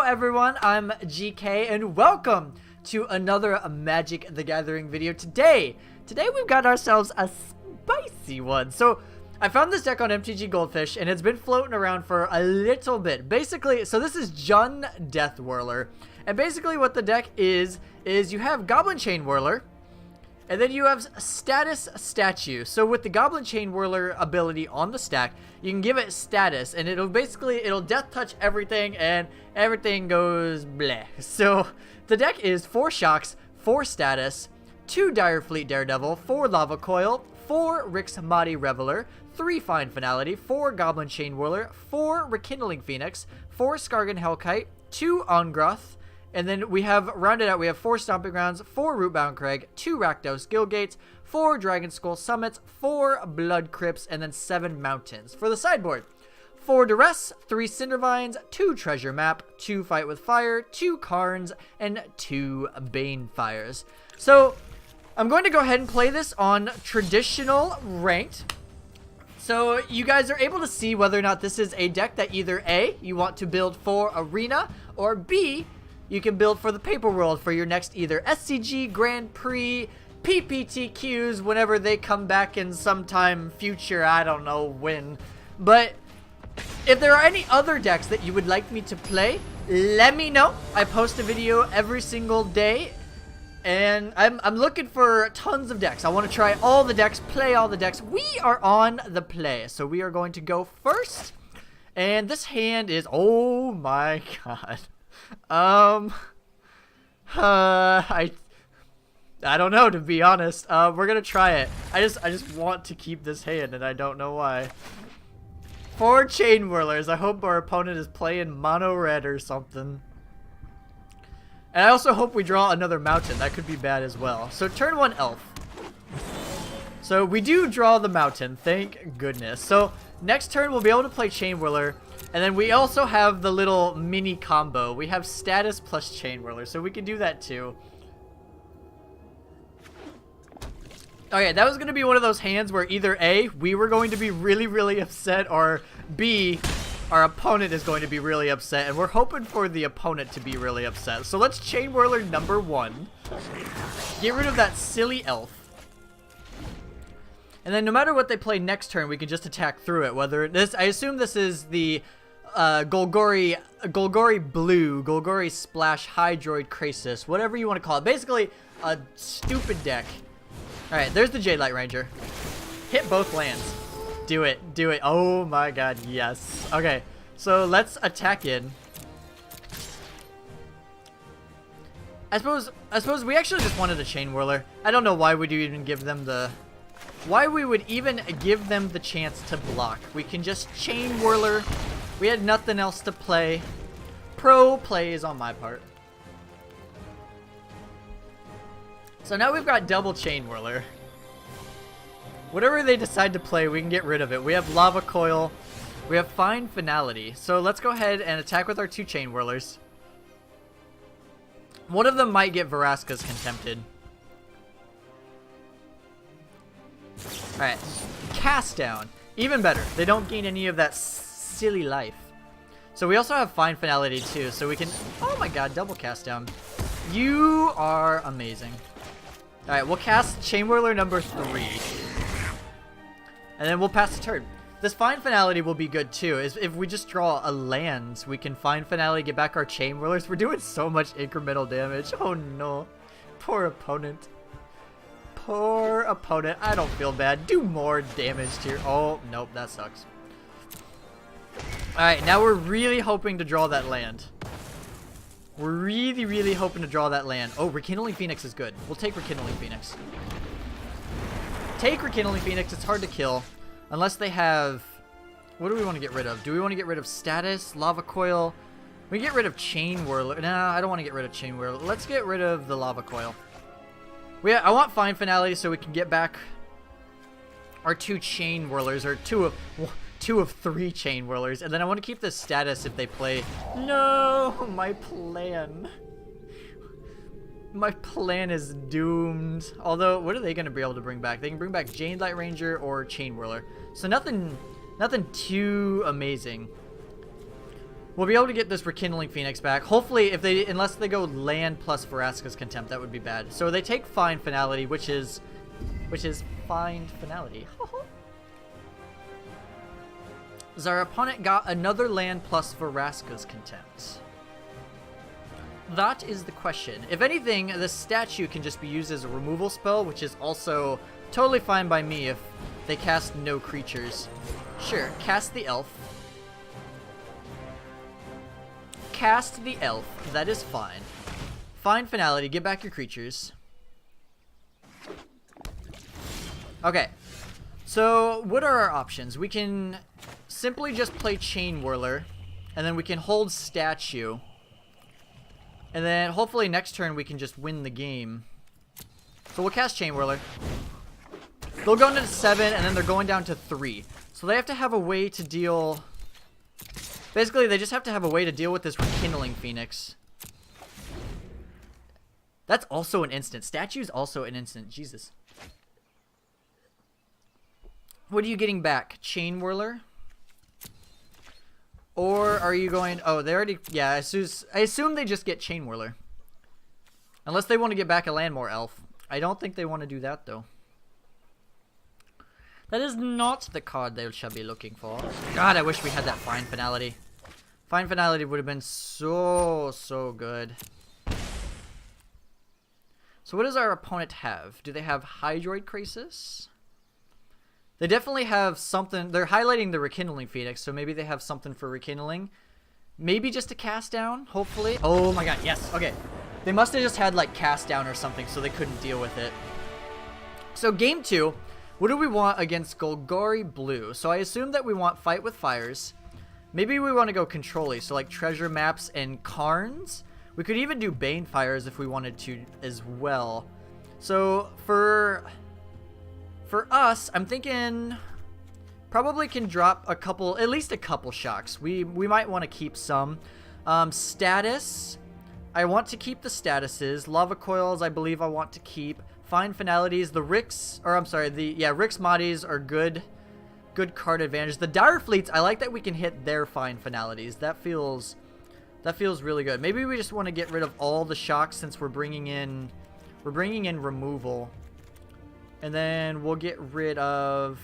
everyone, I'm GK and welcome to another Magic the Gathering video. Today we've got ourselves a spicy one. So I found this deck on MTG Goldfish and it's been floating around for a little bit. Basically, so this is Jun Deathwhirler. And basically what the deck is you have Goblin Chainwhirler, and then you have status statue. So with the Goblin Chainwhirler ability on the stack, you can give it status, and it'll death touch everything, and everything goes bleh. So the deck is 4 shocks, 4 status, 2 Direfleet Daredevil, 4 Lava Coil, 4 Rix Mahdi Reveler, 3 Fine Finality, 4 Goblin Chainwhirler, 4 Rekindling Phoenix, 4 Skargan Hellkite, 2 Ongroth. And then we have, rounded out, we have 4 Stomping Grounds, 4 Rootbound Crag, 2 Rakdos Guildgates, 4 Dragon Skull Summits, 4 Blood Crypts, and then 7 Mountains. For the sideboard, 4 Duress, 3 Cindervines, 2 Treasure Map, 2 Fight with Fire, 2 Karns, and 2 Banefires. So, I'm going to go ahead and play this on traditional ranked. So, you guys are able to see whether or not this is a deck that either A, you want to build for Arena, or B, you can build for the Paper World for your next either SCG, Grand Prix, PPTQs, whenever they come back in sometime future, I don't know when. But if there are any other decks that you would like me to play, let me know. I post a video every single day, and I'm looking for tons of decks. I want to try all the decks, play all the decks. We are on the play, so we are going to go first. And this hand is, oh my god. I don't know, to be honest. We're gonna try it. I just want to keep this hand, and I don't know why. 4 Chainwhirlers. I hope our opponent is playing mono red or something. And I also hope we draw another mountain. That could be bad as well. So turn 1 elf. So we do draw the mountain, thank goodness. So next turn we'll be able to play Chainwhirler. And then we also have the little mini combo. We have status plus Chainwhirler, so we can do that too. Okay, that was going to be one of those hands where either A, we were going to be really, really upset, or B, our opponent is going to be really upset. And we're hoping for the opponent to be really upset. So let's Chainwhirler number 1. Get rid of that silly elf. And then no matter what they play next turn, we can just attack through it. Whether this, I assume this is the Golgari Blue, Golgari Splash, Hydroid Krasis, whatever you want to call it. Basically, a stupid deck. Alright, there's the Jadelight Ranger. Hit both lands. Do it, do it. Oh my god, yes. Okay, so let's attack in. I suppose we actually just wanted a Chainwhirler. I don't know why we would even give them the... Why we would even give them the chance to block. We can just Chainwhirler. We had nothing else to play. Pro plays on my part. So now we've got double Chainwhirler. Whatever they decide to play, we can get rid of it. We have Lava Coil. We have Fine Finality. So let's go ahead and attack with our 2 Chainwhirlers. One of them might get Vraska's Contempted. Alright, Cast Down. Even better. They don't gain any of that silly life. So we also have Fine Finality too, so we can... Oh my god, double Cast Down. You are amazing. Alright, we'll cast Chainwhirler number 3. And then we'll pass the turn. This Fine Finality will be good too. If we just draw a land, we can Fine Finality, get back our Chainwhirlers. We're doing so much incremental damage. Oh no. Poor opponent. Poor opponent. I don't feel bad. Do more damage to your... Oh, nope, that sucks. Alright, now we're really hoping to draw that land. We're really, really hoping to draw that land. Oh, Rekindling Phoenix is good. We'll take Rekindling Phoenix. Take Rekindling Phoenix. It's hard to kill. Unless they have... What do we want to get rid of? Do we want to get rid of Status? Lava Coil? We can get rid of Chainwhirler. Nah, I don't want to get rid of Chainwhirler. Let's get rid of the Lava Coil. I want Fine Finality so we can get back our 2 Chainwhirlers, or 2 of 3 Chainwhirlers, and then I want to keep the status if they play. No, my plan. My plan is doomed. Although, what are they going to be able to bring back? They can bring back Jadelight Ranger or Chainwhirler. So nothing too amazing. We'll be able to get this Rekindling Phoenix back. Hopefully, unless they go land plus Vraska's Contempt, that would be bad. So they take Fine Finality, which is Fine Finality. Our opponent got another land plus Vraska's Contempt. That is the question. If anything, this statue can just be used as a removal spell, which is also totally fine by me if they cast no creatures. Sure, cast the elf. Cast the elf. That is fine. Fine Finality. Get back your creatures. Okay. So, what are our options? We can simply just play Chainwhirler, and then we can hold Statue. And then, hopefully next turn we can just win the game. So we'll cast Chainwhirler. They'll go into 7, and then they're going down to 3. So they have to have a way to deal... Basically, they just have to have a way to deal with this Rekindling Phoenix. That's also an instant. Statue's also an instant. Jesus. What are you getting back? Chainwhirler? Or are you going... Oh, they already... Yeah, I assume they just get Chainwhirler. Unless they want to get back a Landmore Elf. I don't think they want to do that, though. That is not the card they shall be looking for. God, I wish we had that Fine Finality. Fine Finality would have been so good. So what does our opponent have? Do they have Hydroid Crisis? They definitely have something. They're highlighting the Rekindling Phoenix, so maybe they have something for Rekindling. Maybe just a Cast Down, hopefully. Oh my god, yes. Okay. They must have just had like Cast Down or something, so they couldn't deal with it. So game 2. What do we want against Golgari Blue? So I assume that we want Fight with Fires. Maybe we want to go Control-y, so like Treasure Maps and Karns. We could even do Banefires if we wanted to as well. So for us, I'm thinking probably can drop a couple, at least a couple shocks. We might want to keep some. Status, I want to keep the statuses. Lava Coils, I believe I want to keep. Fine Finalities, the Rix, or I'm sorry, Rix Moddies are good card advantage. The Dire Fleets, I like that we can hit their Fine Finalities. That feels really good. Maybe we just want to get rid of all the shocks since we're bringing in removal. And then we'll get rid of...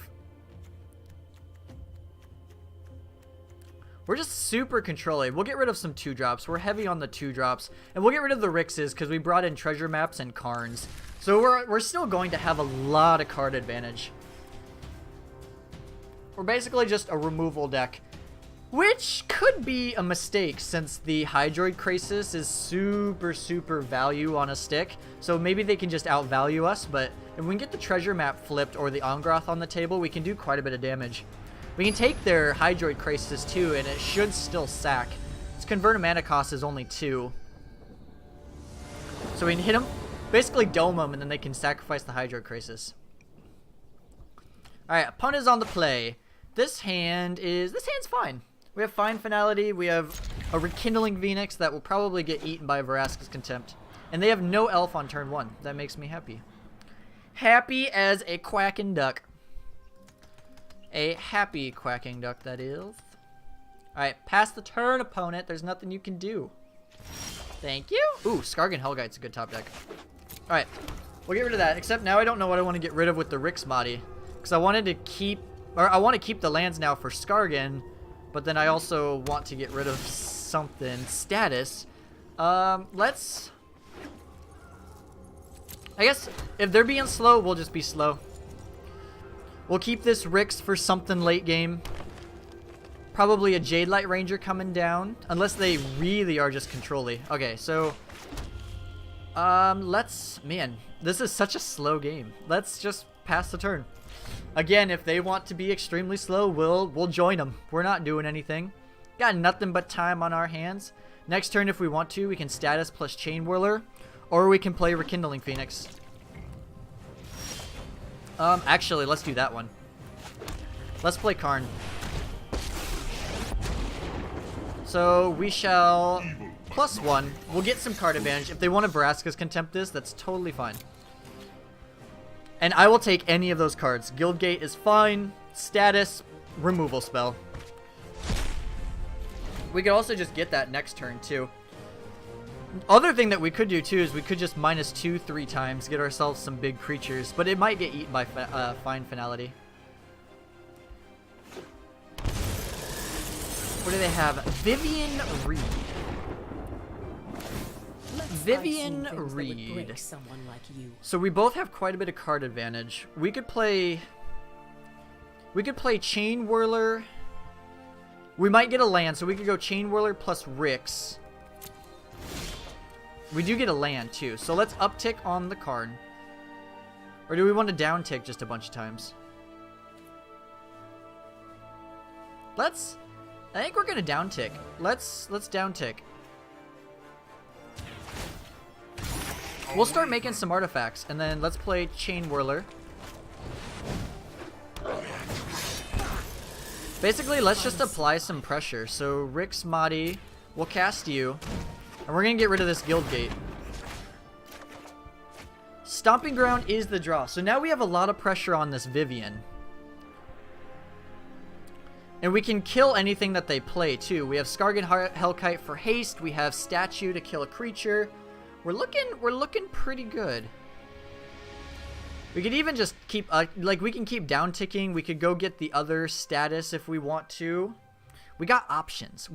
We're just super controlling. We'll get rid of some 2-drops. We're heavy on the 2-drops. And we'll get rid of the Rixes because we brought in Treasure Maps and Karns. So we're still going to have a lot of card advantage. We're basically just a removal deck. Which could be a mistake since the Hydroid Crisis is super value on a stick. So maybe they can just outvalue us. But if we can get the Treasure Map flipped or the Ongroth on the table, we can do quite a bit of damage. We can take their Hydroid Crisis too, and it should still sack. Its converted mana cost is only 2. So we can hit them, basically dome them, and then they can sacrifice the Hydroid Crisis. Alright, opponent is on the play. This hand's fine. We have Fine Finality, we have a Rekindling Phoenix that will probably get eaten by Vraska's Contempt. And they have no elf on turn 1. That makes me happy. Happy as a quacking duck. A happy quacking duck, that is. Alright, pass the turn, opponent. There's nothing you can do. Thank you. Ooh, Skargan Hellguide's a good top deck. Alright, we'll get rid of that. Except now I don't know what I want to get rid of with the Rix Moddie. Because I wanted to keep... Or I want to keep the lands now for Skargan. But then I also want to get rid of something. Status. Let's... I guess if they're being slow, we'll just be slow. We'll keep this Rix for something late game. Probably a Jade Light Ranger coming down. Unless they really are just control-y. Okay, so... Man, this is such a slow game. Let's just pass the turn. Again, if they want to be extremely slow, we'll join them. We're not doing anything. Got nothing but time on our hands. Next turn, if we want to, we can status plus Chainwhirler. Or we can play Rekindling Phoenix. Actually, let's do that one. Let's play Karn. So, we shall... +1. We'll get some card advantage. If they want to Vraska's Contempt this, that's totally fine. And I will take any of those cards. Guildgate is fine. Status, removal spell. We could also just get that next turn too. Other thing that we could do too is we could just -2 3 times, get ourselves some big creatures, but it might get eaten by Fine Finality. What do they have? Vivian Reed. Vivian Reed. So we both have quite a bit of card advantage. We could play Chainwhirler. We might get a land, so we could go Chainwhirler plus Rix. We do get a land too, so let's uptick on the card. Or do we want to downtick just a bunch of times? I think we're gonna downtick. Let's downtick. We'll start making some artifacts, and then let's play Chainwhirler. Basically, let's just apply some pressure. So Rix Mahdi, we'll cast you, and we're gonna get rid of this guild gate. Stomping Ground is the draw. So now we have a lot of pressure on this Vivian. And we can kill anything that they play too. We have Skargan Hellkite for haste. We have Statue to kill a creature. We're looking pretty good. We could even just keep like we can keep down ticking. We could go get the other status if we want to. We got options.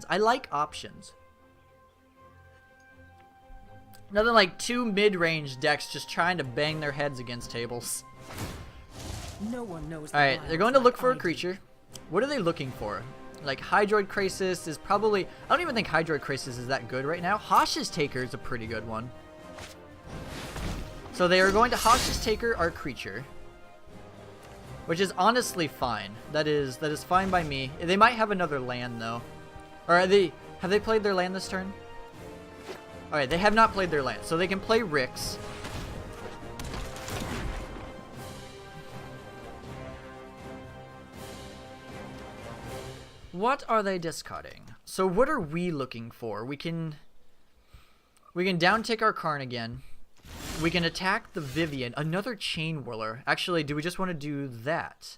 I like options. Nothing like 2 mid-range decks just trying to bang their heads against tables. No one knows. Alright, they're going to look for a creature. What are they looking for? Like, Hydroid Crisis is probably... I don't even think Hydroid Crisis is that good right now. Hosh's Taker is a pretty good one. So they are going to Hosh's Taker our creature. Which is honestly fine. That is fine by me. They might have another land, though. Or have they played their land this turn? Alright, they have not played their land. So they can play Rix. What are they discarding? So what are we looking for? We can downtick our Karn again. We can attack the Vivian. Another Chainwhirler. Actually, do we just want to do that?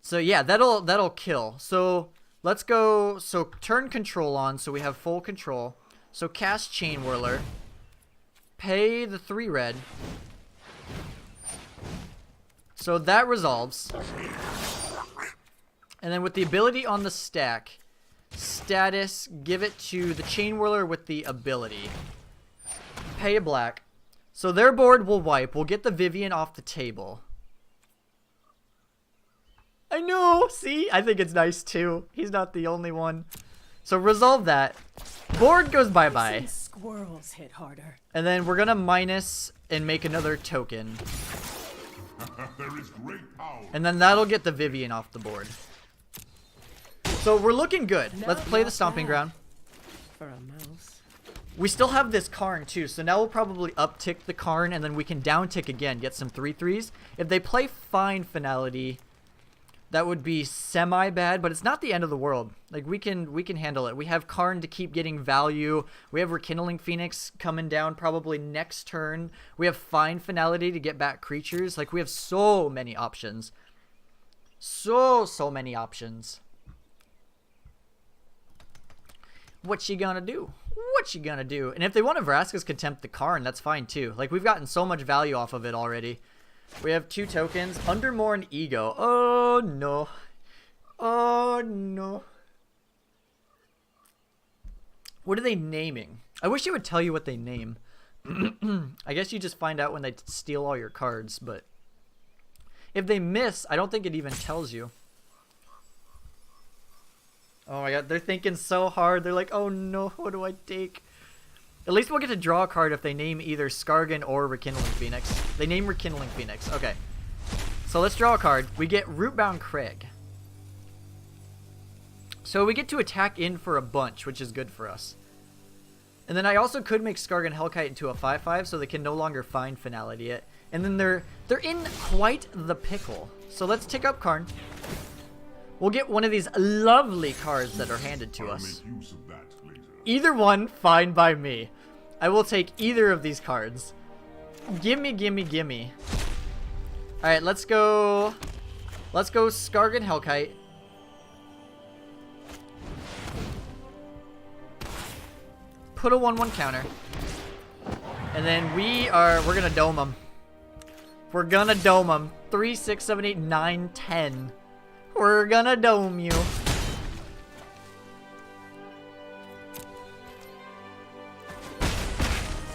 So yeah, that'll kill. So let's go. So turn control on, so we have full control. So cast Chainwhirler. Pay the 3 red. So that resolves. And then with the ability on the stack, status, give it to the Chainwhirler with the ability. Pay a black. So their board will wipe. We'll get the Vivian off the table. I know! See? I think it's nice too. He's not the only one. So resolve that. Board goes bye-bye. Squirrels hit harder. And then we're gonna minus and make another token. There is great power. And then that'll get the Vivian off the board. So we're looking good. Let's play the Stomping Ground. For a mouse. We still have this Karn too, so now we'll probably uptick the Karn, and then we can downtick again, get some 3/3s. If they play Fine Finality, that would be semi-bad, but it's not the end of the world. Like, we can handle it. We have Karn to keep getting value. We have Rekindling Phoenix coming down probably next turn. We have Fine Finality to get back creatures. Like, we have so many options. So many options. What you gonna do? What you gonna do? And if they want to Vraska's Contempt the Karn, that's fine too. Like, we've gotten so much value off of it already. We have 2 tokens. Undermore and Ego. Oh no. Oh no. What are they naming? I wish it would tell you what they name. I guess you just find out when they steal all your cards, but if they miss, I don't think it even tells you. Oh my god, they're thinking so hard. They're like, oh no, what do I take? At least we'll get to draw a card if they name either Skargan or Rekindling Phoenix. They name Rekindling Phoenix. Okay. So let's draw a card. We get Rootbound Crag. So we get to attack in for a bunch, which is good for us. And then I also could make Skargan Hellkite into a 5/5 so they can no longer find Finality it. And then they're in quite the pickle. So let's tick up Karn. We'll get one of these lovely cards that are handed to us. Make use of that later. Either one, fine by me. I will take either of these cards. Gimme, gimme, gimme. Alright, let's go. Let's go Skargan Hellkite. put a 1/1 counter. And then we're gonna dome them. We're gonna dome them. 3, 6, 7, 8, 9, 10. We're gonna dome you.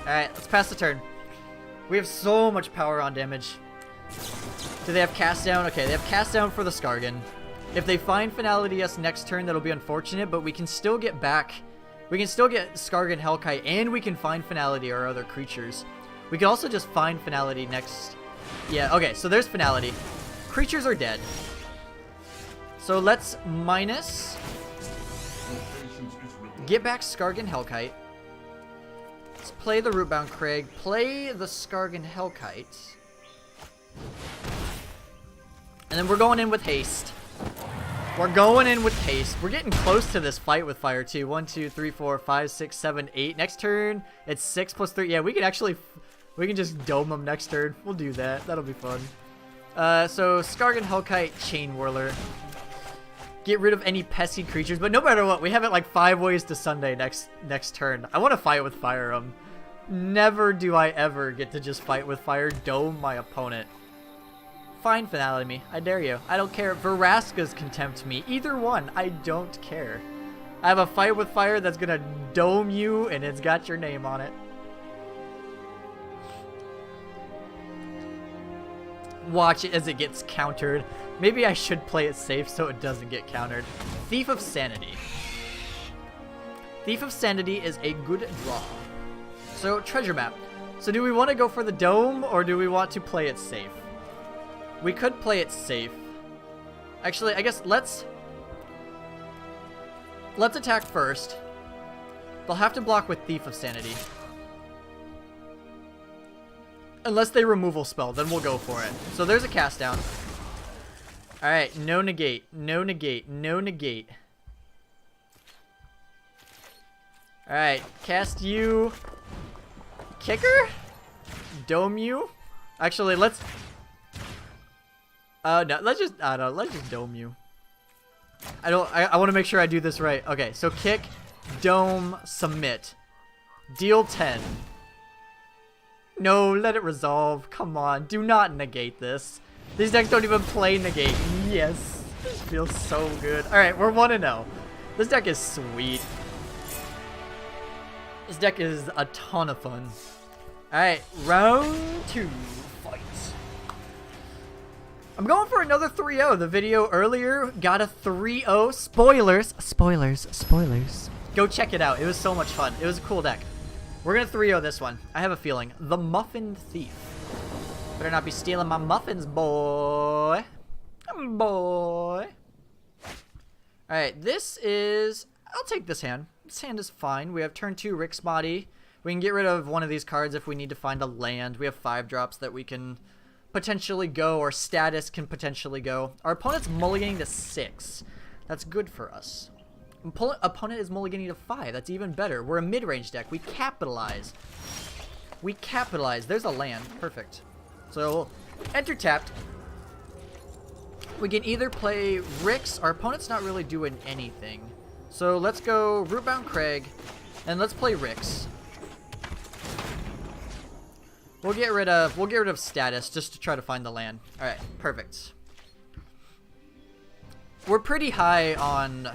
Alright, let's pass the turn. We have so much power on damage. Do they have cast down? Okay, they have cast down for the Skargan. If they find Finality us next turn, that'll be unfortunate, but we can still get back. We can still get Skargan Hellkite, and we can find Finality or other creatures. We can also just find Finality next. Yeah, okay, so there's Finality. Creatures are dead. So let's minus. Get back Skargan Hellkite. Let's play the Rootbound Crag. Play the Skargan Hellkite. And then we're going in with haste. We're going in with haste. We're getting close to this fight with fire too. 1, 2, 3, 4, 5, 6, 7, 8. Next turn, it's 6 plus 3. Yeah, we can actually, we can just dome them next turn. We'll do that. That'll be fun. So Skargan Hellkite, Chainwhirler. Get rid of any pesky creatures, but no matter what, we have it like 5 ways to Sunday next turn. I want to fight with fire 'em. Never do I ever get to just fight with fire, dome my opponent. Fine, Finality me. I dare you. I don't care. Vraska's contempt me. Either one. I don't care. I have a fight with fire that's gonna dome you, and it's got your name on it. Watch it as it gets countered. Maybe I should play it safe so it doesn't get countered. Thief of Sanity. Thief of Sanity is a good draw. So, treasure map. So do we want to go for the dome, or do we want to play it safe? We could play it safe. Actually, I guess let's attack first. They'll have to block with Thief of Sanity. Unless they removal spell, then we'll go for it. So there's a cast down. Alright, no negate, no negate, no negate. Alright, cast you. Kicker? Dome you? Actually, let's... no, let's just dome you. I want to make sure I do this right. Okay, so kick, dome, submit. Deal 10. No, let it resolve. Come on, do not negate this. These decks don't even play negate. Yes, this feels so good. Alright, we're 1-0. This deck is sweet. This deck is a ton of fun. Alright, round 2. Fight. I'm going for another 3-0. The video earlier got a 3-0. Spoilers. Spoilers. Spoilers. Go check it out. It was so much fun. It was a cool deck. We're going to 3-0 this one. I have a feeling. The Muffin Thief. Better not be stealing my muffins, boy. Boy. Alright, this is... I'll take this hand. This hand is fine. We have turn 2 Rick's Body. We can get rid of one of these cards if we need to find a land. We have 5 drops that we can potentially go, or status can potentially go. Our opponent's mulliganing to 6. That's good for us. Opponent is mulliganing to 5. That's even better. We're a mid-range deck. We capitalize. We capitalize. There's a land. Perfect. So, enter tapped. We can either play Rick's. Our opponent's not really doing anything. So let's go Rootbound Crag, and let's play Rick's. We'll get rid of status just to try to find the land. All right, perfect. We're pretty high on.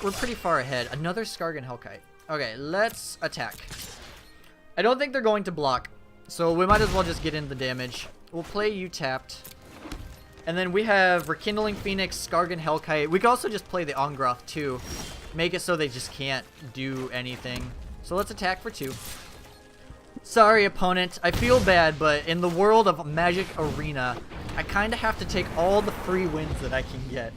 We're pretty far ahead. Another Skargan Hellkite. Okay, let's attack. I don't think they're going to block, so we might as well just get into the damage. We'll play you tapped. And then we have Rekindling Phoenix, Skargan Hellkite. We could also just play the Ongroth too. Make it so they just can't do anything. So let's attack for 2. Sorry, opponent. I feel bad, but in the world of Magic Arena, I kind of have to take all the free wins that I can get.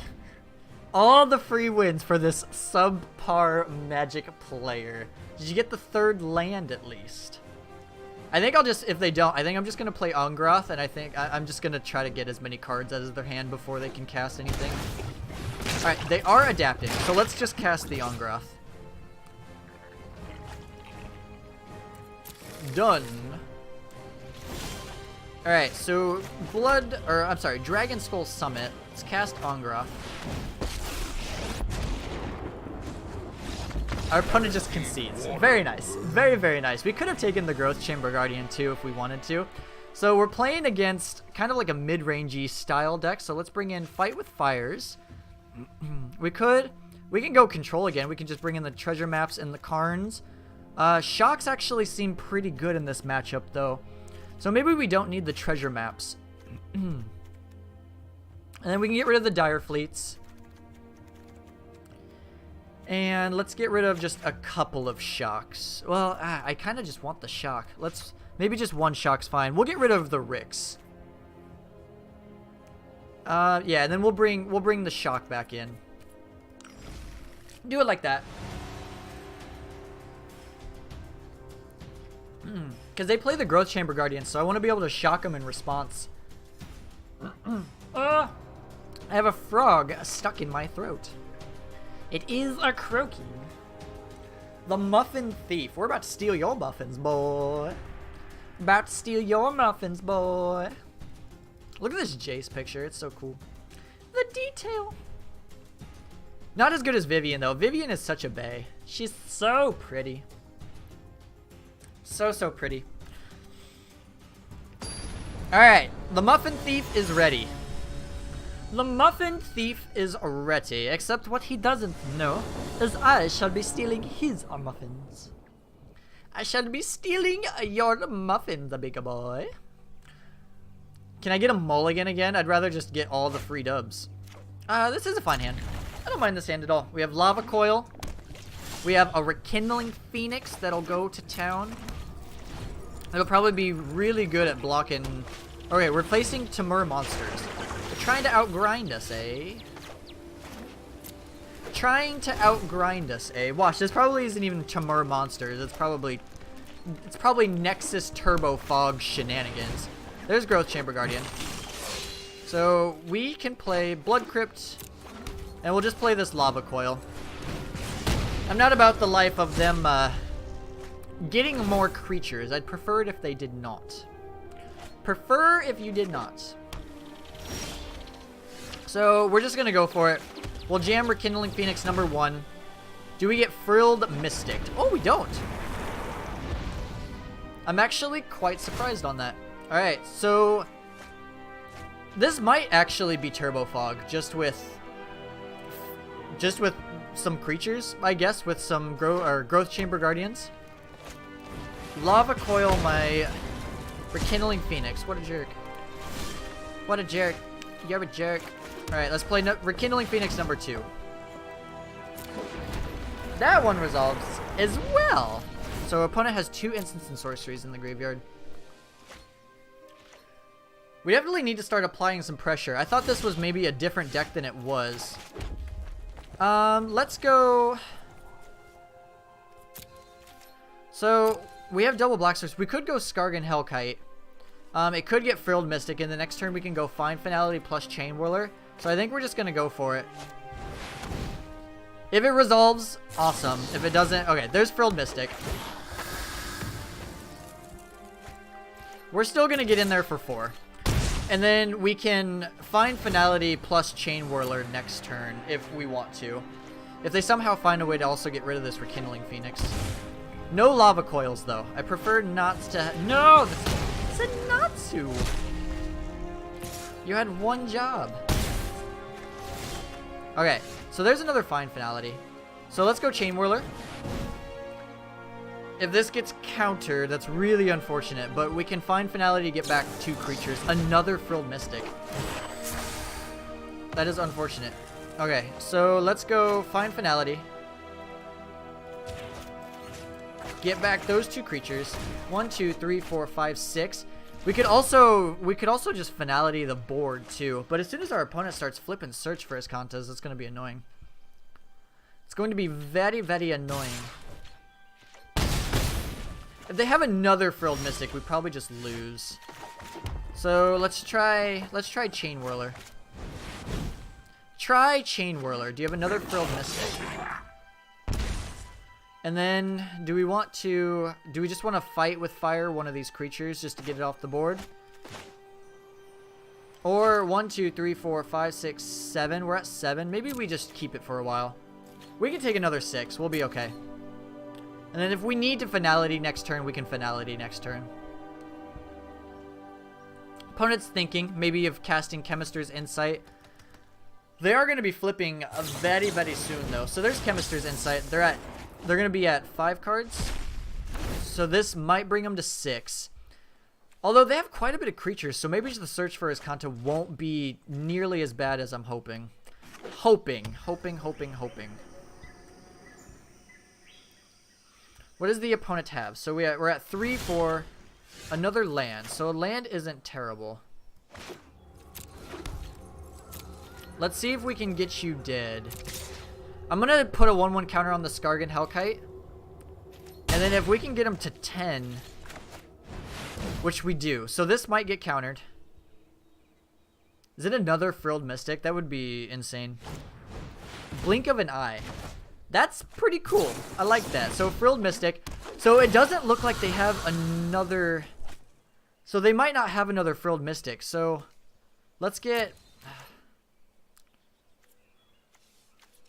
All the free wins for this subpar Magic player. Did you get the 3rd land at least? I think I'll just, if they don't, I think I'm just going to play Ongroth, and I think I'm just going to try to get as many cards out of their hand before they can cast anything. Alright, they are adapting, so let's just cast the Ongroth. Done. Alright, so Dragon Skull Summit. Let's cast Ongroth. Our opponent just concedes. Very nice. Very, very nice. We could have taken the Growth Chamber Guardian too if we wanted to. So we're playing against kind of like a mid-rangey style deck. So let's bring in Fight with Fires. We can go Control again. We can just bring in the Treasure Maps and the Karns. Shocks actually seem pretty good in this matchup though. So maybe we don't need the Treasure Maps. And then we can get rid of the Dire Fleets. And let's get rid of just a couple of Shocks. Well, I kind of just want the Shock. Maybe just one Shock's fine. We'll get rid of the Ricks. Yeah, and then we'll bring the Shock back in. Do it like that. Because they play the Growth Chamber Guardian, so I want to be able to shock them in response. I have a frog stuck in my throat. It is a croaking. The Muffin Thief. We're about to steal your muffins, boy. About to steal your muffins, boy. Look at this Jace picture. It's so cool. The detail. Not as good as Vivian, though. Vivian is such a bae. She's so pretty. So, so pretty. Alright. The Muffin Thief is ready. The Muffin Thief is ready, except what he doesn't know is I shall be stealing his muffins. I shall be stealing your muffins, big boy. Can I get a mulligan again? I'd rather just get all the free dubs. This is a fine hand. I don't mind this hand at all. We have Lava Coil. We have a Rekindling Phoenix that'll go to town. It'll probably be really good at blocking... Okay, replacing Temur monsters. They're trying to outgrind us, eh? Trying to outgrind us, eh? Watch, this probably isn't even Temur monsters. It's probably Nexus Turbo Fog shenanigans. There's Growth Chamber Guardian. So we can play Blood Crypt, and we'll just play this Lava Coil. I'm not about the life of them getting more creatures. I'd prefer it if they did not. Prefer if you did not. So we're just gonna go for it. We'll jam Rekindling Phoenix number 1. Do we get Frilled Mystic? Oh, we don't. I'm actually quite surprised on that. Alright, so this might actually be Turbo Fog, just with some creatures, I guess, with some Growth Chamber Guardians. Lava Coil my Rekindling Phoenix. What a jerk. What a jerk. You're a jerk. Alright, let's play Rekindling Phoenix number 2. That one resolves as well. So opponent has 2 instants and sorceries in the graveyard. We definitely need to start applying some pressure. I thought this was maybe a different deck than it was. Let's go... So, we have double Black Source. We could go Skargan Hellkite. It could get Frilled Mystic, and the next turn we can go Find Finality plus Chainwhirler. So I think we're just going to go for it. If it resolves, awesome. If it doesn't, okay, there's Frilled Mystic. We're still going to get in there for 4. And then we can Find Finality plus Chainwhirler next turn if we want to. If they somehow find a way to also get rid of this Rekindling Phoenix. No Lava Coils, though. I prefer not to... No! I said not to! You had one job. Okay, so there's another Find Finality. So let's go Chainwhirler. If this gets countered, that's really unfortunate, but we can Find Finality to get back 2 creatures. Another Frilled Mystic. That is unfortunate. Okay, so let's go Find Finality. Get back those 2 creatures. 1, 2, 3, 4, 5, 6. We could also just Finality the board too, but as soon as our opponent starts flipping search for his Kantas, it's going to be annoying. It's going to be very, very annoying. If they have another Frilled Mystic, we probably just lose. So let's try Chainwhirler. Try Chainwhirler. Do you have another Frilled Mystic? And then do we just want to Fight with Fire one of these creatures just to get it off the board? Or 1, 2, 3, 4, 5, 6, 7. We're at 7. Maybe we just keep it for a while. We can take another 6. We'll be okay. And then if we need to finality next turn, we can finality next turn. Opponent's thinking maybe of casting Chemister's Insight. They are going to be flipping very, very soon, though. So there's Chemister's Insight. They're going to be at 5 cards. So this might bring them to 6. Although they have quite a bit of creatures, so maybe the search for Azcanta won't be nearly as bad as I'm hoping. Hoping. What does the opponent have? So we're at 3 for another land. So a land isn't terrible. Let's see if we can get you dead. I'm going to put a 1/1 counter on the Skargan Hellkite. And then if we can get him to 10, which we do. So this might get countered. Is it another Frilled Mystic? That would be insane. Blink of an Eye. That's pretty cool. I like that. So Frilled Mystic. So it doesn't look like they have another... So they might not have another Frilled Mystic. So let's get...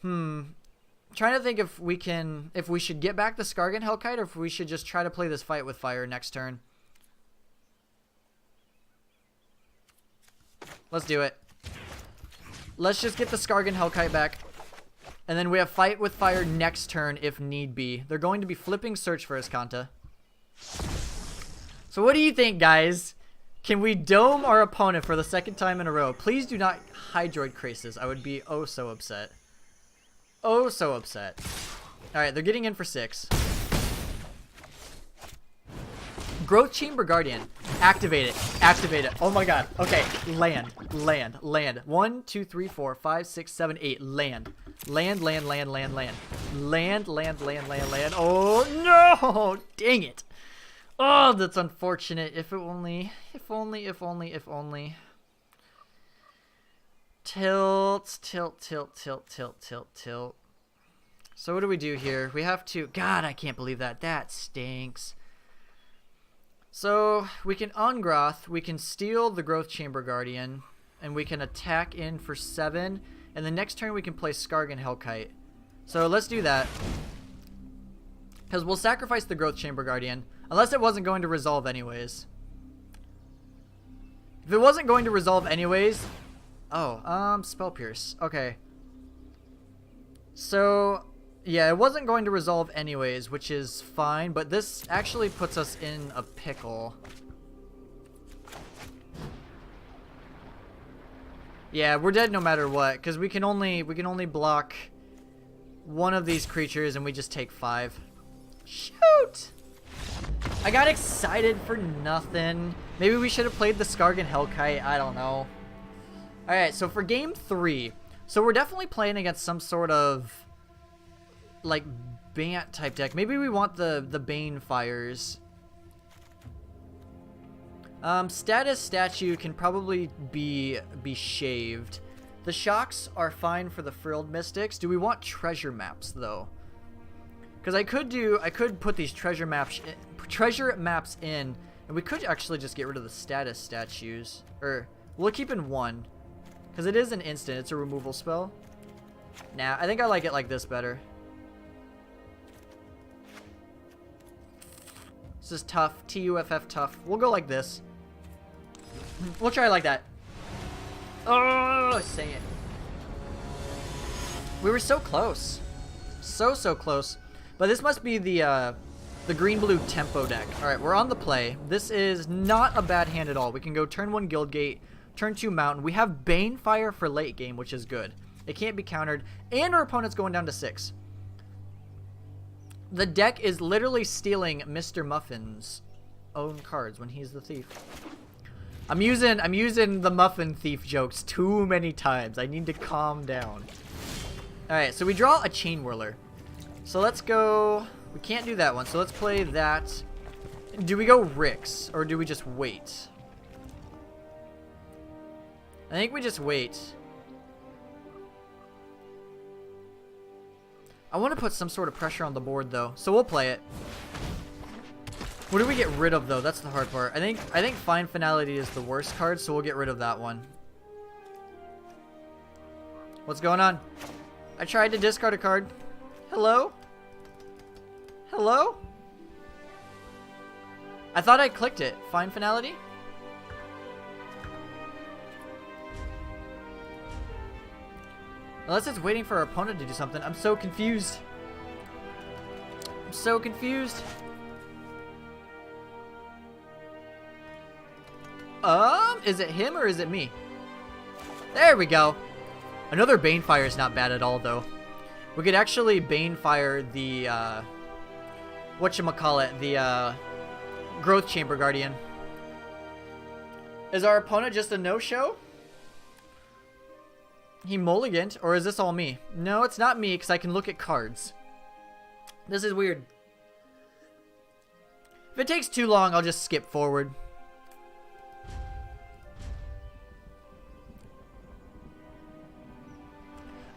Trying to think if we should get back the Skargan Hellkite or if we should just try to play this Fight with Fire next turn. Let's do it. Let's just get the Skargan Hellkite back. And then we have Fight with Fire next turn if need be. They're going to be flipping Search for Azcanta. So what do you think, guys? Can we dome our opponent for the 2nd time in a row? Please do not Hydroid Krasis. I would be oh so upset. Oh, so upset. Alright, they're getting in for 6. Growth Chamber Guardian. Activate it. Activate it. Oh my god. Okay. Land. 1, 2, 3, 4, 5, 6, 7, 8. Land. Land. Oh no! Dang it. Oh, that's unfortunate. If only. Tilt. So what do we do here? We have to... God, I can't believe that. That stinks. So we can Ungroth. We can steal the Growth Chamber Guardian. And we can attack in for 7. And the next turn we can play Skargan Hellkite. So let's do that. Because we'll sacrifice the Growth Chamber Guardian. Unless it wasn't going to resolve anyways. If it wasn't going to resolve anyways... Oh, Spell Pierce. Okay. So, yeah, it wasn't going to resolve anyways, which is fine, but this actually puts us in a pickle. Yeah, we're dead no matter what, because we can only block one of these creatures and we just take 5. Shoot! I got excited for nothing. Maybe we should have played the Skargan Hellkite, I don't know. Alright, so for game 3, so we're definitely playing against some sort of, like, Bant type deck. Maybe we want the Banefires. Status Statue can probably be shaved. The Shocks are fine for the Frilled Mystics. Do we want Treasure Maps, though? Because I could put these treasure maps in, and we could actually just get rid of the Status Statues. Or, we'll keep in 1. Because it is an instant. It's a removal spell. Nah, I think I like it like this better. This is tough. T-U-F-F tough. We'll go like this. We'll try it like that. Oh, say it. We were so close. So close. But this must be the green-blue tempo deck. Alright, we're on the play. This is not a bad hand at all. We can go turn 1 Guildgate. Turn 2 Mountain. We have Banefire for late game, which is good. It can't be countered. And our opponent's going down to 6. The deck is literally stealing Mr. Muffin's own cards when he's the thief. I'm using the Muffin Thief jokes too many times. I need to calm down. Alright, so we draw a Chainwhirler. So let's go... We can't do that one, so let's play that. Do we go Rix, or do we just wait? I think we just wait. I want to put some sort of pressure on the board, though, so we'll play it. What do we get rid of, though? That's the hard part. I think Fine Finality is the worst card, so we'll get rid of that one. What's going on? I tried to discard a card. Hello? Hello? I thought I clicked it. Find finality? Unless it's waiting for our opponent to do something. I'm so confused. I'm so confused. Is it him or is it me? There we go. Another Banefire is not bad at all, though. We could actually Banefire the, whatchamacallit, the, Growth Chamber Guardian. Is our opponent just a no-show? He mulliganed, or is this all me? No, it's not me, because I can look at cards. This is weird. If it takes too long, I'll just skip forward.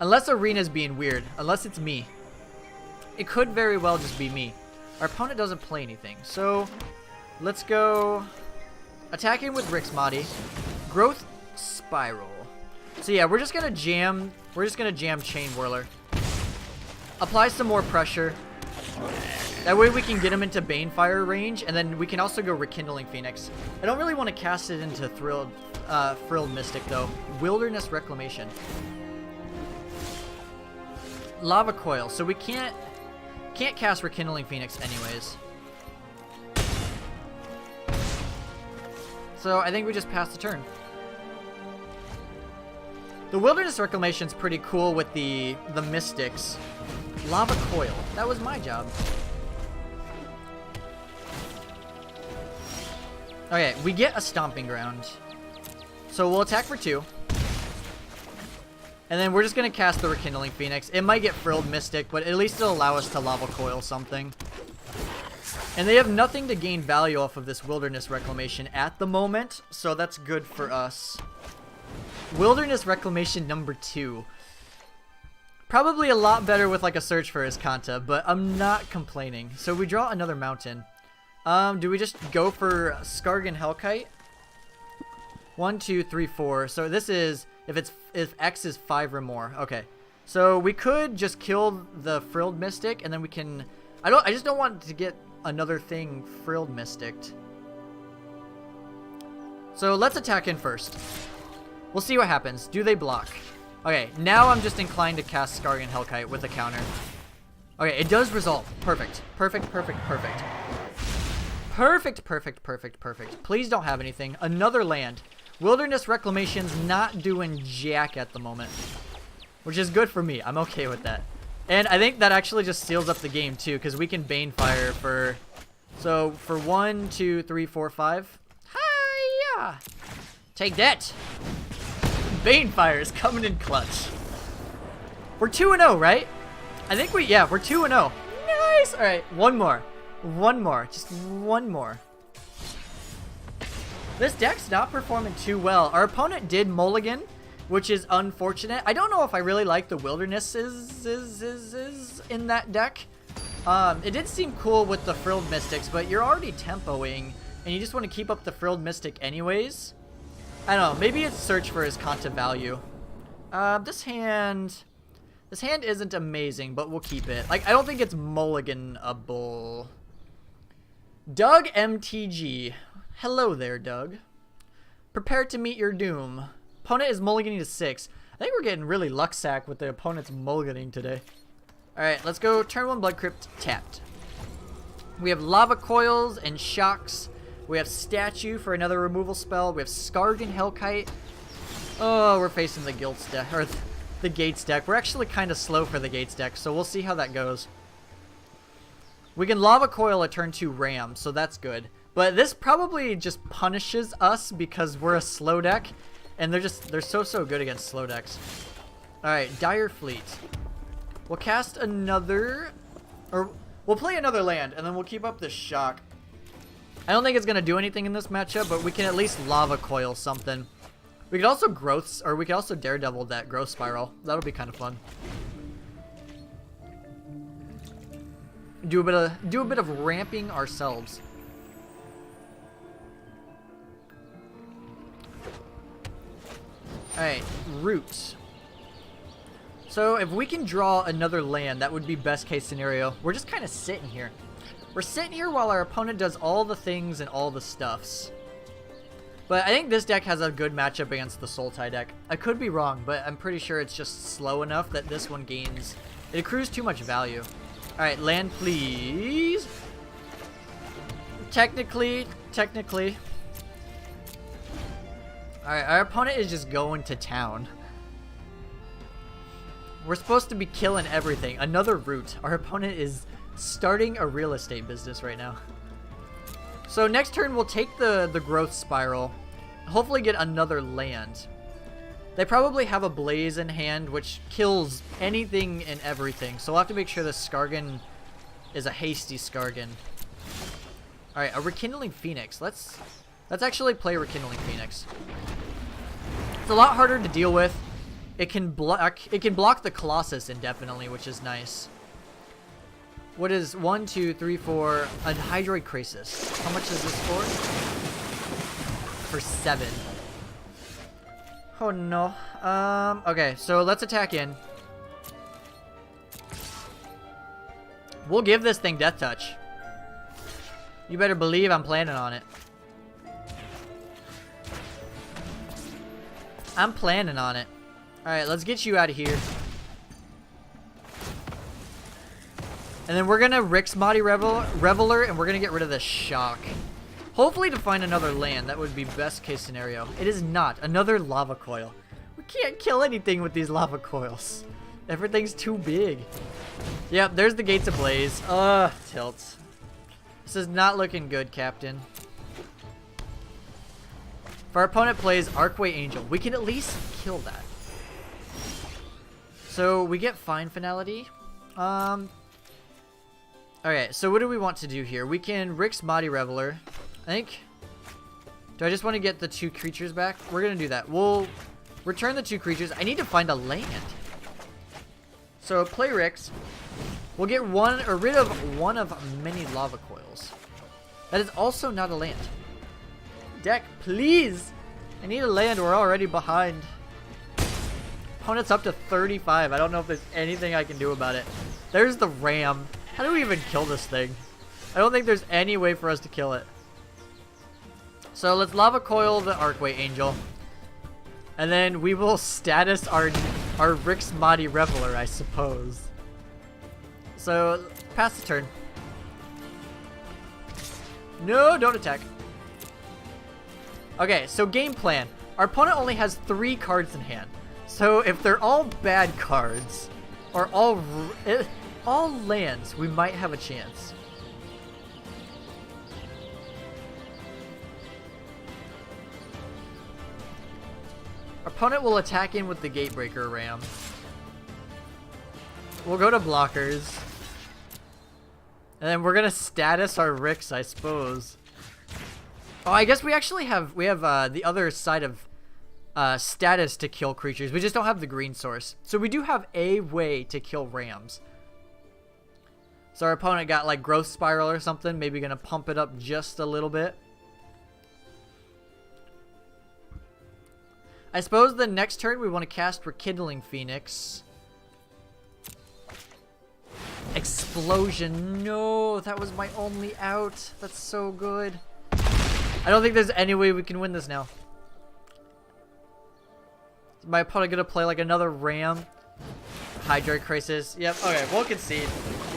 Unless Arena's being weird. Unless it's me. It could very well just be me. Our opponent doesn't play anything. So, let's go attacking with Rixmati. Growth Spiral. So yeah, we're just gonna jam Chainwhirler. Apply some more pressure. That way we can get him into Banefire range, and then we can also go Rekindling Phoenix. I don't really want to cast it into Frilled Mystic though. Wilderness Reclamation. Lava Coil, so we can't cast Rekindling Phoenix anyways. So I think we just pass the turn. The Wilderness Reclamation's pretty cool with the Mystics. Lava Coil, that was my job. Okay, we get a Stomping Ground. So we'll attack for 2. And then we're just going to cast the Rekindling Phoenix. It might get Frilled Mystic, but at least it'll allow us to Lava Coil something. And they have nothing to gain value off of this Wilderness Reclamation at the moment, so that's good for us. Wilderness Reclamation number 2. Probably a lot better with like a Search for Azcanta, but I'm not complaining. So we draw another mountain. Do we just go for Skargan Hellkite? 1, 2, 3, 4. So this is if X is 5 or more. Okay. So we could just kill the Frilled Mystic, and then we can. I just don't want to get another thing Frilled Mysticked. So let's attack in first. We'll see what happens. Do they block? Okay, now I'm just inclined to cast Skargan Hellkite with a counter. Okay, it does resolve. Perfect. Perfect, perfect, perfect. Perfect, perfect, perfect, perfect. Please don't have anything. Another land. Wilderness Reclamation's not doing jack at the moment, which is good for me. I'm okay with that. And I think that actually just seals up the game too, because we can Banefire for... So, for 1, 2, 3, 4, 5. Hi-ya! Take that! Banefire is coming in clutch. We're 2-0, right? I think yeah, we're 2-0. Nice! Alright, one more. One more. Just one more. This deck's not performing too well. Our opponent did mulligan, which is unfortunate. I don't know if I really like the Wilderness is in that deck. It did seem cool with the Frilled Mystics, but you're already tempoing, and you just want to keep up the Frilled Mystic anyways. I don't know. Maybe it's Search for Azcanta value. This hand isn't amazing, but we'll keep it. Like, I don't think it's mulliganable. Doug MTG. Hello there, Doug. Prepare to meet your doom. Opponent is mulliganing to 6. I think we're getting really luck sack with the opponent's mulliganing today. Alright, let's go. Turn 1 Blood Crypt tapped. We have Lava Coils and Shocks. We have Statue for another removal spell. We have Skargan Hellkite. Oh, we're facing the Gates deck, or the Gates deck. We're actually kind of slow for the Gates deck, so we'll see how that goes. We can Lava Coil a turn 2 Ram, so that's good. But this probably just punishes us because we're a slow deck, and they're so good against slow decks. All right, Dire Fleet. We'll cast another, or we'll play another land, and then we'll keep up this Shock. I don't think it's gonna do anything in this matchup, but we can at least Lava Coil something. We could also we could also Daredevil that Growth Spiral. That'll be kind of fun. Do a bit of ramping ourselves. Alright, Roots. So if we can draw another land, that would be best case scenario. We're just kind of sitting here. We're sitting here while our opponent does all the things and all the stuffs. But I think this deck has a good matchup against the Sultai deck. I could be wrong, but I'm pretty sure it's just slow enough that this one gains... It accrues too much value. Alright, land please. Technically. Alright, our opponent is just going to town. We're supposed to be killing everything. Another route. Our opponent is starting a real estate business right now. So next turn we'll take the growth spiral. Hopefully get another land. They probably have a blaze in hand which kills anything and everything. So we'll have to make sure the Skargan is a hasty Skargan. Alright, a Rekindling Phoenix. Let's actually play Rekindling Phoenix. It's a lot harder to deal with. It can block the Colossus indefinitely, which is nice. What is 1, 2, 3, 4? A Hydroid Krasis. How much is this for? For 7. Oh no. Okay, so let's attack in. We'll give this thing Death Touch. You better believe I'm planning on it. I'm planning on it. Alright, let's get you out of here. And then we're gonna Rixmati Reveler, and we're gonna get rid of the Shock. Hopefully to find another land. That would be best case scenario. It is not. Another Lava Coil. We can't kill anything with these Lava Coils. Everything's too big. Yep, there's the Gates Ablaze. Tilt. This is not looking good, Captain. If our opponent plays Archway Angel, we can at least kill that. So we get Fine Finality. Alright, so what do we want to do here? We can Rixmati Reveler. I think... Do I just want to get the 2 creatures back? We're going to do that. We'll return the 2 creatures. I need to find a land. So play Rix. We'll get rid of one of many Lava Coils. That is also not a land. Deck, please! I need a land. We're already behind. Opponent's up to 35. I don't know if there's anything I can do about it. There's the Ram. How do we even kill this thing? I don't think there's any way for us to kill it. So let's Lava Coil the Archway Angel. And then we will status our Rixmati Reveler, I suppose. So, pass the turn. No, don't attack. Okay, so game plan. Our opponent only has 3 cards in hand. So if they're all bad cards, or all lands, we might have a chance. Our opponent will attack in with the Gatebreaker Ram. We'll go to blockers. And then we're gonna status our Rix, I suppose. Oh, I guess we actually have the other side of status to kill creatures. We just don't have the green source. So we do have a way to kill Rams. So our opponent got like Growth Spiral or something. Maybe gonna pump it up just a little bit. I suppose the next turn we want to cast Rekindling Phoenix. Explosion. No, that was my only out. That's so good. I don't think there's any way we can win this now. Is my opponent gonna play like another Ram? Hydroid Crisis. Yep, okay, we'll concede.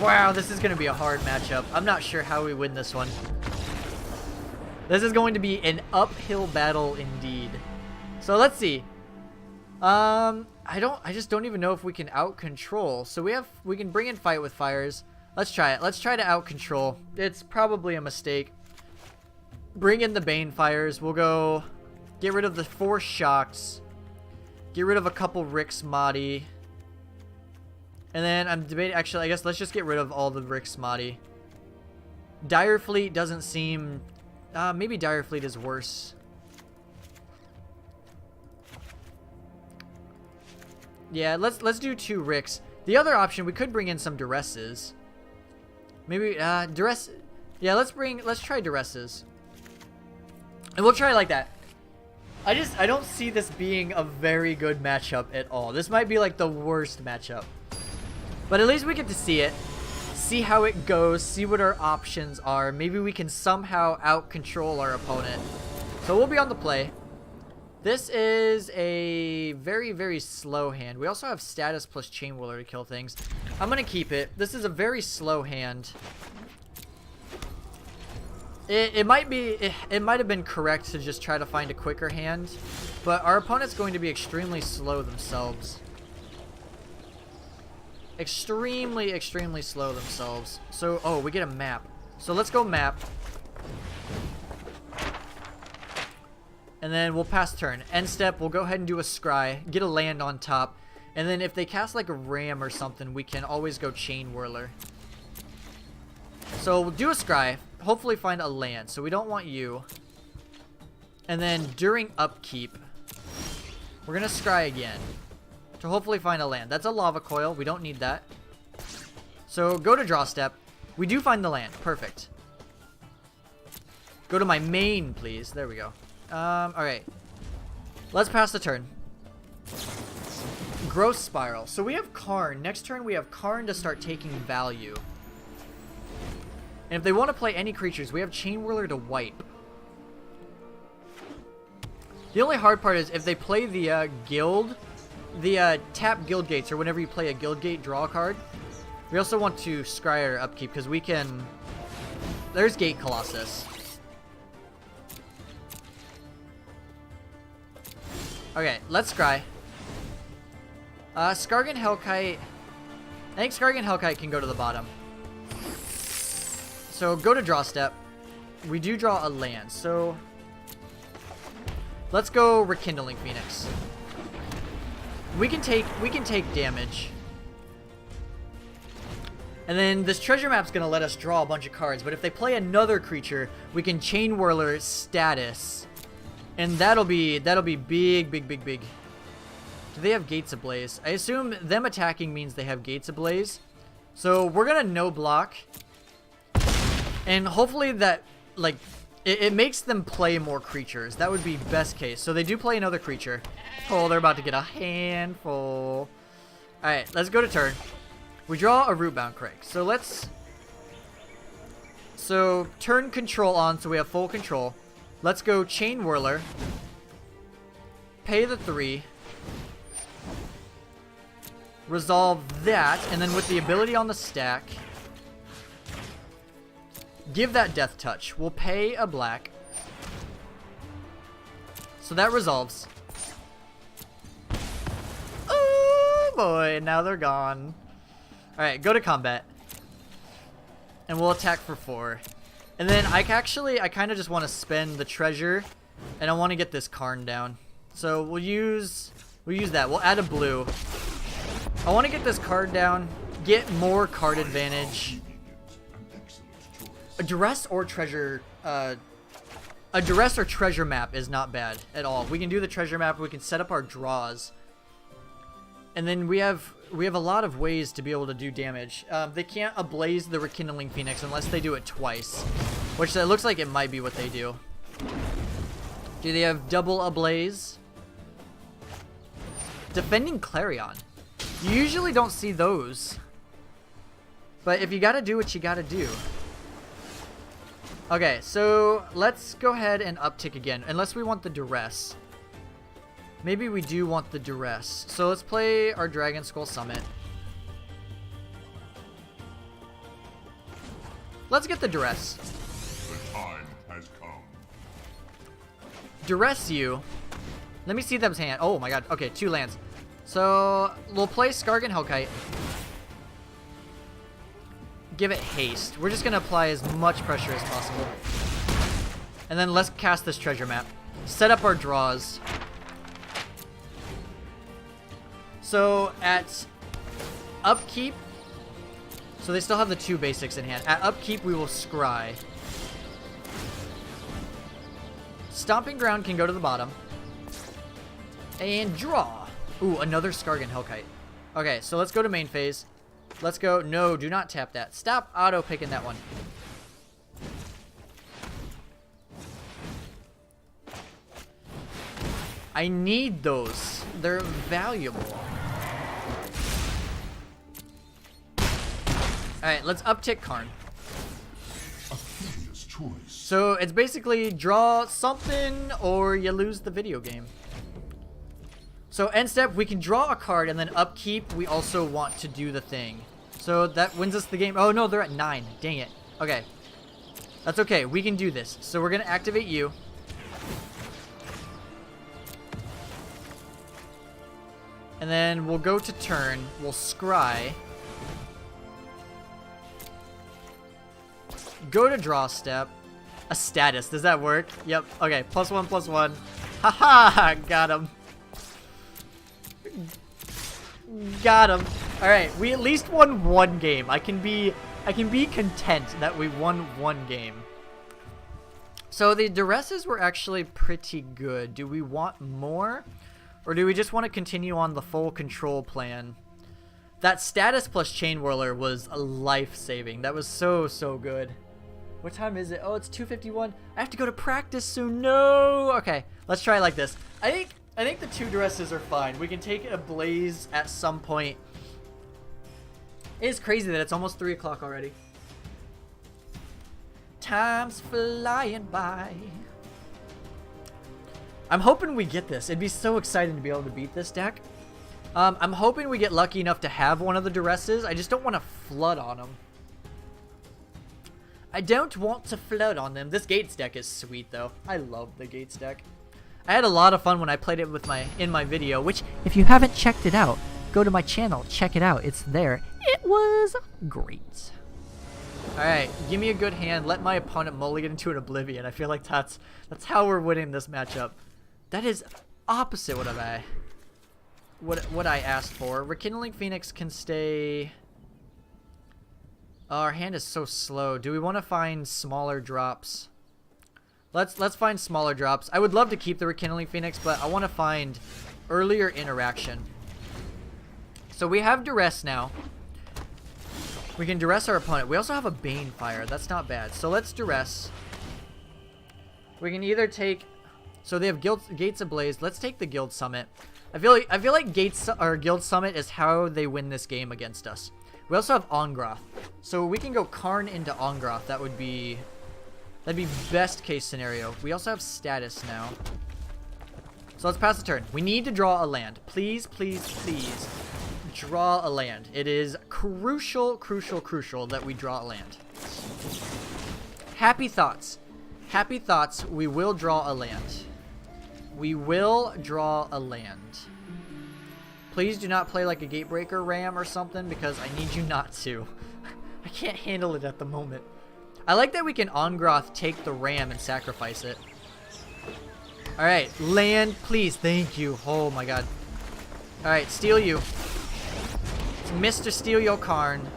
Wow, this is gonna be a hard matchup. I'm not sure how we win this one. This is going to be an uphill battle indeed. So let's see. I just don't even know if we can out control. So we can bring in Fight with Fires. Let's try it. Let's try to out control. It's probably a mistake. Bring in the Banefires. We'll go get rid of the 4 Shocks. Get rid of a couple Rixmati. And then I'm debating, actually, I guess let's just get rid of all the Rixmati. Dire Fleet doesn't seem, maybe Dire Fleet is worse. Yeah, let's do 2 Rix. The other option, we could bring in some Duresses. Maybe Duress. Yeah, let's try Duresses. And we'll try like that. I don't see this being a very good matchup at all. This might be like the worst matchup. But at least we get to see it. See how it goes, see what our options are. Maybe we can somehow out-control our opponent. So we'll be on the play. This is a very, very slow hand. We also have status plus Chainwhirler to kill things. I'm going to keep it. This is a very slow hand. It might have been correct to just try to find a quicker hand, but our opponent's going to be extremely slow themselves. Extremely, extremely slow themselves. So, oh, we get a map. So let's go map. And then we'll pass turn. End step, we'll go ahead and do a scry, get a land on top, and then if they cast like a ram or something, we can always go Chainwhirler. So we'll do a scry, hopefully find a land. So we don't want you. And then during upkeep, we're gonna scry again to hopefully find a land. That's a lava coil. We don't need that. So go to draw step. We do find the land. Perfect. Go to my main, please. There we go. Alright. Let's pass the turn. Growth Spiral. So we have Karn. Next turn we have Karn to start taking value. And if they want to play any creatures, we have Chainwhirler to wipe. The only hard part is if they play the guild, the tap guild gates, or whenever you play a guild gate, draw a card. We also want to scry our upkeep because we can... There's Gate Colossus. Okay, let's scry. Skargan Hellkite. I think Skargan Hellkite can go to the bottom. So go to draw step. We do draw a land. So let's go Rekindling Phoenix. We can take damage. And then this treasure map's gonna let us draw a bunch of cards, but if they play another creature, we can Chainwhirler status. And that'll be big, big, big, big. Do they have Gates Ablaze? I assume them attacking means they have Gates Ablaze. So we're gonna no block. And hopefully that, like, it makes them play more creatures. That would be best case. So they do play another creature. Oh, they're about to get a handful. Alright, let's go to turn. We draw a Rootbound Crag. So let's... So, turn control on, so we have full control. Let's go Chainwhirler. Pay the 3. Resolve that, and then with the ability on the stack... Give that Death Touch. We'll pay a black. So that resolves. Oh boy, now they're gone. Alright, go to combat. And we'll attack for 4. And then I kind of just want to spend the treasure. And I want to get this Karn down. So we'll use that. We'll add a blue. I want to get this card down. Get more card advantage. A duress or treasure map is not bad at all. We can do the treasure map, we can set up our draws. And then we have a lot of ways to be able to do damage. They can't ablaze the Rekindling Phoenix unless they do it twice. Which it looks like it might be what they do. Do they have double ablaze? Defending Clarion. You usually don't see those. But if you gotta do what you gotta do. Okay, so let's go ahead and uptick again, unless we want the duress. Maybe we do want the duress. So let's play our Dragon Skull Summit. Let's get the duress. The time has come. Duress you. Let me see them's hand. Oh my god. Okay, 2 lands. So we'll play Skargan Hellkite. Give it haste. We're just going to apply as much pressure as possible. And then let's cast this treasure map. Set up our draws. So at upkeep, so they still have the 2 basics in hand. At upkeep, we will scry. Stomping Ground can go to the bottom. And draw. Ooh, another Skargan Hellkite. Okay, so let's go to main phase. Let's go. No, do not tap that. Stop auto-picking that one. I need those. They're valuable. Alright, let's uptick Karn. A curious choice. So it's basically draw something or you lose the video game. So end step, we can draw a card, and then upkeep, we also want to do the thing. So that wins us the game. Oh no, they're at 9. Dang it. Okay. That's okay. We can do this. So we're going to activate you. And then we'll go to turn. We'll scry. Go to draw step. A status. Does that work? Yep. Okay. +1/+1. Haha. Got him. Got him. All right. We at least won one game. I can be content that we won one game. So the duresses were actually pretty good. Do we want more? Or do we just want to continue on the full control plan? That status plus Chainwhirler was a life-saving. That was so, so good. What time is it? Oh, it's 2:51. I have to go to practice soon. No! Okay, let's try it like this. I think the 2 duresses are fine. We can take a blaze at some point. It is crazy that it's almost 3 o'clock already. Time's flying by. I'm hoping we get this. It'd be so exciting to be able to beat this deck. I'm hoping we get lucky enough to have one of the duresses. I just don't want to flood on them. I don't want to flood on them. This Gates deck is sweet, though. I love the Gates deck. I had a lot of fun when I played it with in my video, which, if you haven't checked it out, go to my channel, check it out. It's there. It was great. Alright, give me a good hand. Let my opponent mulligan into an oblivion. I feel like that's how we're winning this matchup. That is opposite what I asked for. Rekindling Phoenix can stay. Oh, our hand is so slow. Do we want to find smaller drops? Let's find smaller drops. I would love to keep the Rekindling Phoenix, but I want to find earlier interaction. So we have duress now. We can duress our opponent. We also have a Banefire. That's not bad. So let's duress. We can either take. So they have Gates Ablaze. Let's take the Guild Summit. I feel like Guild Summit is how they win this game against us. We also have Ongroth. So we can go Karn into Ongroth. That'd be best case scenario. We also have status now. So let's pass the turn. We need to draw a land. Please, please, please draw a land. It is crucial, crucial, crucial that we draw a land. Happy thoughts. Happy thoughts. We will draw a land. We will draw a land. Please do not play like a Gatebreaker Ram or something, because I need you not to. I can't handle it at the moment. I like that we can Ongroth take the Ram and sacrifice it. Alright, land, please. Thank you. Oh my god. Alright, steal you. It's Mr. Steal Your Karn.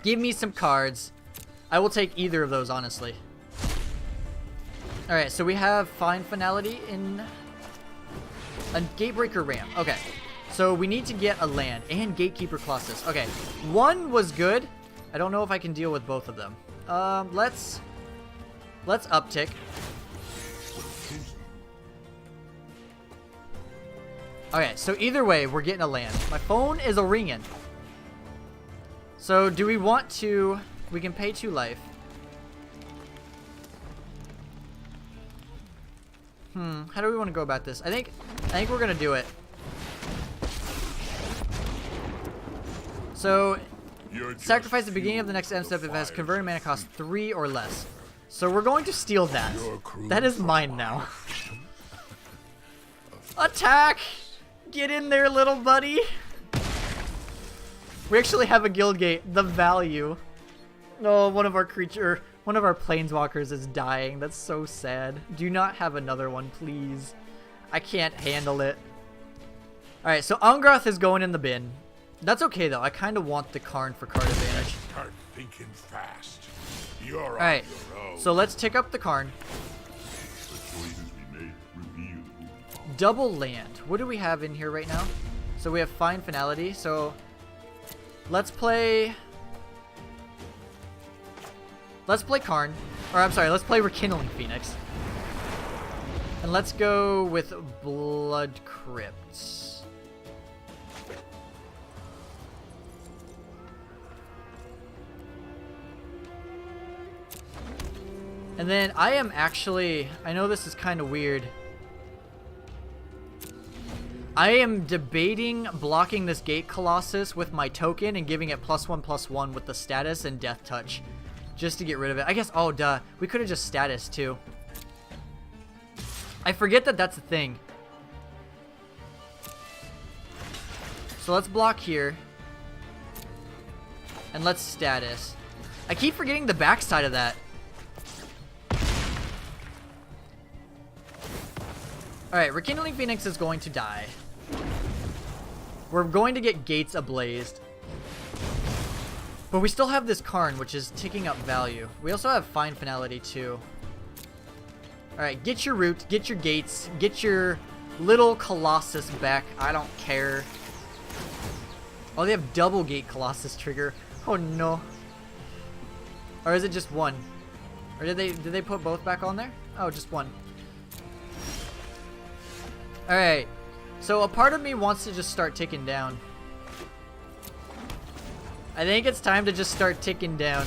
Give me some cards. I will take either of those, honestly. Alright, so we have Fine Finality in a Gatebreaker Ram. Okay, so we need to get a land and Gatekeeper Colossus. Okay, one was good. I don't know if I can deal with both of them. Let's uptick. Okay, so either way, we're getting a land. My phone is a ringing. So do we want to? We can pay 2 life. How do we want to go about this? I think we're gonna do it. So sacrifice at the beginning of the next end step if it has converted mana cost 3 or less. So we're going to steal that. That is mine now. Attack! Get in there, little buddy. We actually have a guild gate. The value. No, one of our planeswalkers is dying. That's so sad. Do not have another one, please. I can't handle it. Alright, so Ongroth is going in the bin. That's okay, though. I kind of want the Karn for card advantage. Start thinking fast. You're Alright, so let's tick up the Karn. The choices we make reveal who we are. Double land. What do we have in here right now? So we have Fine Finality. So let's play Karn. Or I'm sorry, let's play Rekindling Phoenix. And let's go with Blood Crypts. And then I am actually, I know this is kind of weird. I am debating blocking this Gate Colossus with my token and giving it +1/+1 with the status and Death Touch. Just to get rid of it. I guess, oh duh, we could have just status too. I forget that that's a thing. So let's block here. And let's status. I keep forgetting the backside of that. Alright, Rekindling Phoenix is going to die. We're going to get Gates Ablazed. But we still have this Karn, which is ticking up value. We also have Fine Finality too. Alright, get your root, get your gates, get your little Colossus back. I don't care. Oh, they have double Gate Colossus trigger. Oh no. Or is it just one? Or did they put both back on there? Oh, just one. Alright. So a part of me wants to just start ticking down. I think it's time to just start ticking down.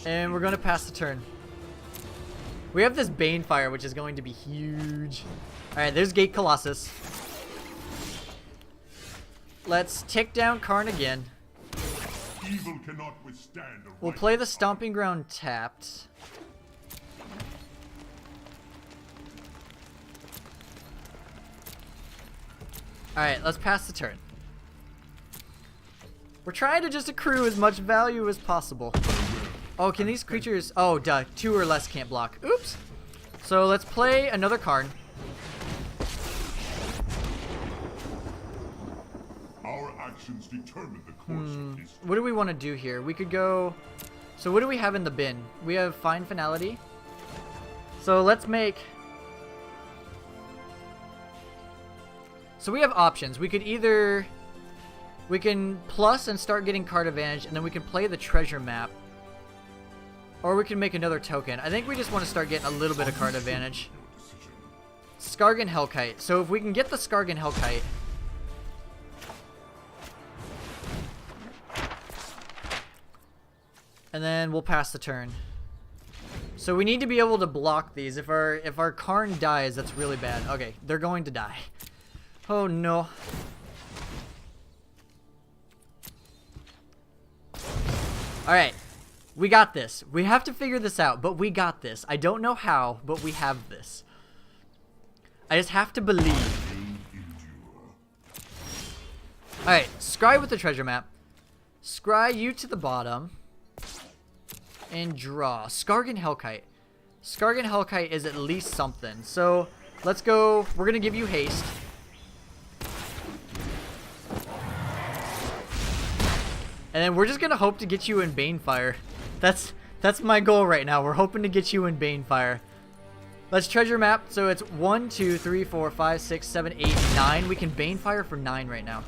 And we're going to pass the turn. We have this Banefire, which is going to be huge. Alright, there's Gate Colossus. Let's tick down Karn again. Evil cannot withstand a We'll right play the Stomping Ground tapped. Alright, let's pass the turn. We're trying to just accrue as much value as possible. Oh, can these creatures... Oh, duh. 2 or less can't block. Oops. So let's play another Karn. Our actions determine the course of history. What do we want to do here? We could go... So what do we have in the bin? We have Fine Finality. So let's make... So we have options. We could either... We can plus and start getting card advantage, and then we can play the treasure map. Or we can make another token. I think we just want to start getting a little bit of card advantage. Skargan Hellkite. So if we can get the Skargan Hellkite... And then we'll pass the turn. So we need to be able to block these. If our Karn dies, that's really bad. Okay, they're going to die. Oh no. Alright. We got this. We have to figure this out, but we got this. I don't know how, but we have this. I just have to believe. Alright, scry with the treasure map. Scry you to the bottom. And draw. Skargan Hellkite. Skargan Hellkite is at least something. So, let's go. We're going to give you haste. And then we're just going to hope to get you in Banefire. That's my goal right now. We're hoping to get you in Banefire. Let's treasure map. So it's 1, 2, 3, 4, 5, 6, 7, 8, 9. We can Banefire for 9 right now.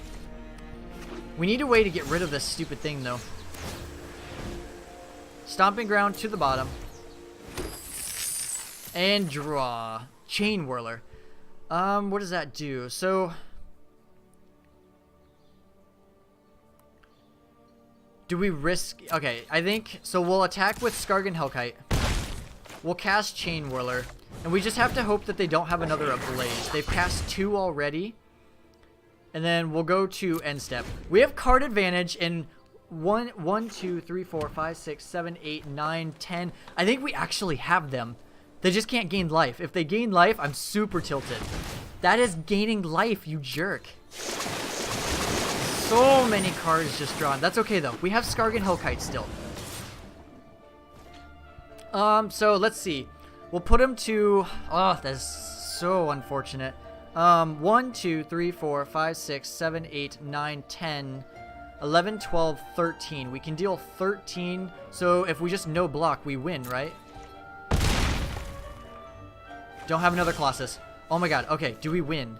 We need a way to get rid of this stupid thing, though. Stomping Ground to the bottom. And draw. Chainwhirler. What does that do? So... Do we risk... Okay, I think... So we'll attack with Skargan Hellkite. We'll cast Chainwhirler. And we just have to hope that they don't have another Ablaze. They've cast 2 already. And then we'll go to end step. We have card advantage in 1, 2, 3, 4, 5, 6, 7, 8, 9, 10. I think we actually have them. They just can't gain life. If they gain life, I'm super tilted. That is gaining life, you jerk. So many cards just drawn. That's okay though. We have Skargan Hellkite still. So let's see. We'll put him to... Oh, that's so unfortunate. 1, 2, 3, 4, 5, 6, 7, 8, 9, 10, 11, 12, 13. We can deal 13. So if we just no block, we win, right? Don't have another Colossus. Oh my god. Okay, do we win?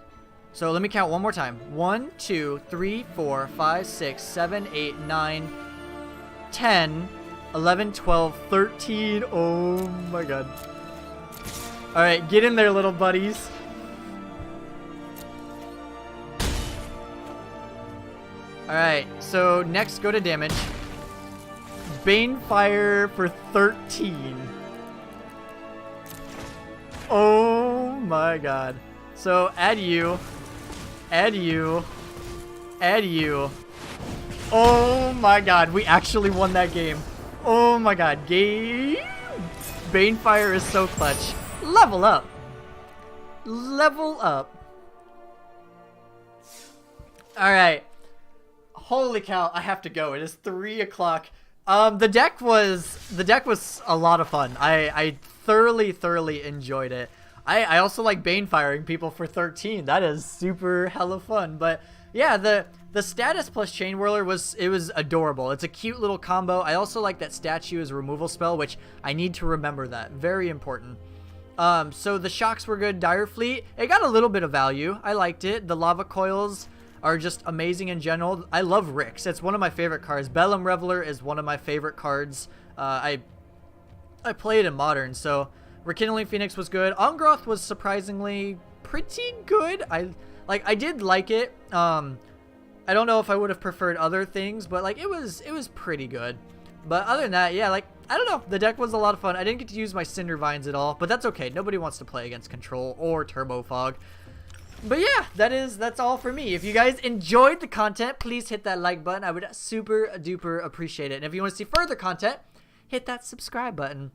So let me count one more time. 1, 2, 3, 4, 5, 6, 7, 8, 9, 10, 11, 12, 13. Oh my god. Alright, get in there, little buddies. Alright, so next go to damage. Banefire for 13. Oh my god. So add you. Add you. Add you. Oh my god, we actually won that game. Oh my god, game. Banefire is so clutch. Level up. Level up. Alright. Holy cow, I have to go. It is 3 o'clock. The deck was a lot of fun. I thoroughly enjoyed it. I also like Banefiring people for 13. That is super hella fun. But yeah, the status plus Chainwhirler was adorable. It's a cute little combo. I also like that statue as a removal spell, which I need to remember that. Very important. So the shocks were good. Dire Fleet, it got a little bit of value. I liked it. The lava coils are just amazing in general. I love Rix. It's one of my favorite cards. Bellum Reveler is one of my favorite cards. I play it in Modern, so Rekindling Phoenix was good. Ongroth was surprisingly pretty good. I did like it. I don't know if I would have preferred other things, but like it was pretty good. But other than that, yeah, like I don't know, the deck was a lot of fun. I didn't get to use my Cinder Vines at all, but that's okay. Nobody wants to play against Control or Turbo Fog. But yeah, that's all for me. If you guys enjoyed the content, please hit that like button. I would super duper appreciate it. And if you want to see further content, hit that subscribe button.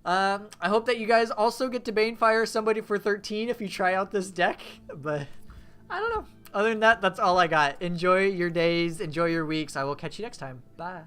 I hope that you guys also get to Banefire somebody for 13 if you try out this deck. But I don't know. Other than that, that's all I got. Enjoy your days. Enjoy your weeks. I will catch you next time. Bye.